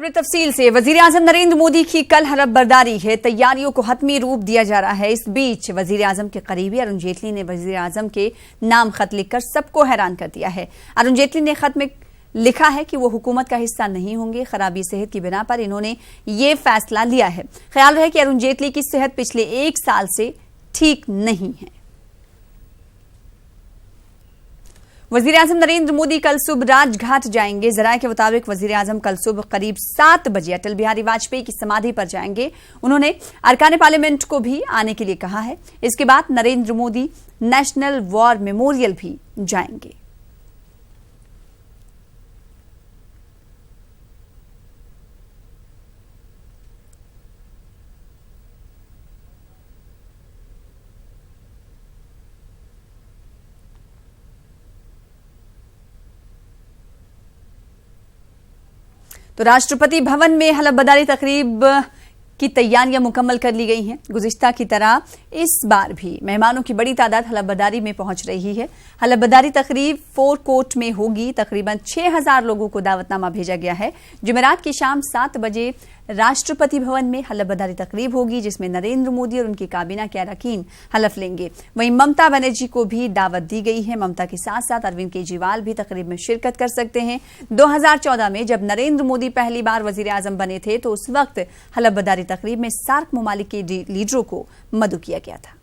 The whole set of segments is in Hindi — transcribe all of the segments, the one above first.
खबरें तफसील से। वजीर-ए-आजम नरेंद्र मोदी की कल हलफ बर्दारी है, तैयारियों को हतमी रूप दिया जा रहा है। इस बीच वजीर-ए-आजम के करीबी अरुण जेटली ने वजीर-ए-आजम के नाम खत लिखकर सबको हैरान कर दिया है। अरुण जेटली ने खत में लिखा है कि वो हुकूमत का हिस्सा नहीं होंगे। खराबी सेहत की बिना पर इन्होंने ये फैसला लिया है। ख्याल रहे कि अरुण जेटली की सेहत पिछले 1 साल से ठीक नहीं है। वजीर-ए-आजम नरेंद्र मोदी कल सुबह राजघाट जाएंगे। जराये के मुताबिक वजीर-ए-आजम कल सुबह करीब 7 बजे अटल बिहारी वाजपेयी की समाधि पर जाएंगे। उन्होंने अरकान पार्लियामेंट को भी आने के लिए कहा है। इसके बाद Narendra Modi national war memorial भी जाएंगे। तो राष्ट्रपति भवन में हलफबर्दारी तकरीब की तैयारियां मुकम्मल कर ली गई हैं। गुज़िश्ता की तरह इस बार भी मेहमानों की बड़ी तादाद हलफबर्दारी में पहुंच रही है। हलफबर्दारी तकरीब 4 कोर्ट में होगी। तकरीबन 6000 लोगों को दावतनामा भेजा गया है। जुमेरात की शाम 7 बजे राष्ट्रपति भवन में हलफबर्दारी तकरीब होगी, जिसमें नरेंद्र मोदी और उनकी काबीना के अरकान हलफ लेंगे। वहीं ममता बनर्जी को भी दावत दी गई है। ममता के साथ साथ अरविंद केजरीवाल भी तकरीब में शिरकत कर सकते हैं। 2014 में जब नरेंद्र मोदी पहली बार वजीर-ए-आजम बने थे तो उस वक्त हलफबर्दारी तकरीब में सार्क ममालिक के लीडरों को मदऊ किया गया था।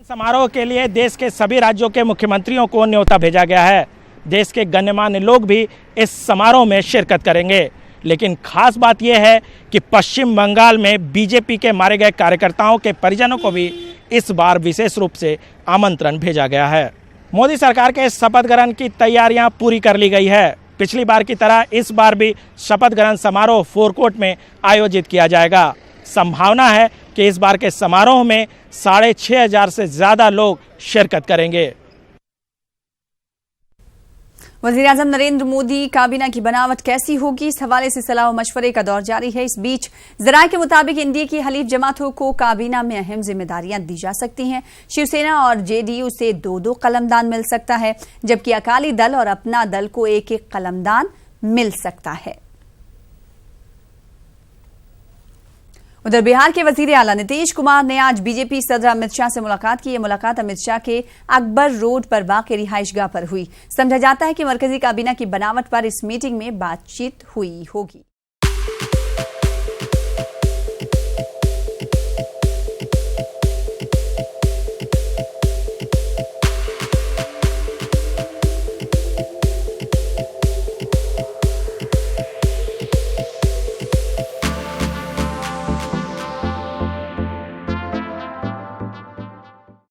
समारोह के लिए देश के सभी राज्यों के मुख्यमंत्रियों को न्योता भेजा गया है। देश के गण्यमान्य लोग भी इस समारोह में शिरकत करेंगे। लेकिन खास बात यह है कि पश्चिम बंगाल में बीजेपी के मारे गए कार्यकर्ताओं के परिजनों को भी इस बार विशेष रूप से आमंत्रण भेजा गया है। मोदी सरकार के शपथ ग्रहण की तैयारियां पूरी कर ली गई है। पिछली बार की तरह इस बार भी शपथ ग्रहण समारोह 4 कोर्ट में आयोजित किया जाएगा। संभावना है कि इस बार के समारोह में 6500 से ज्यादा लोग शिरकत करेंगे। वज़ीर-ए-आज़म नरेंद्र मोदी काबीना की बनावट कैसी होगी, इस हवाले से सलाह व मशवरे का दौर जारी है। इस बीच ज़राए के मुताबिक एनडीए की हलीफ जमातों को काबीना में अहम जिम्मेदारियां दी जा सकती हैं। शिवसेना और जेडीयू से 2-2 कलमदान मिल सकता है, जबकि अकाली दल और अपना दल को 1-1 कलमदान मिल सकता है। उधर बिहार के वजीर आला नीतीश कुमार ने आज बीजेपी सदर अमित शाह से मुलाकात की। यह मुलाकात अमित शाह के अकबर रोड पर वाक़ रिहाइशगाह पर हुई। समझा जाता है कि मरकजी काबीना की बनावट पर इस मीटिंग में बातचीत हुई होगी।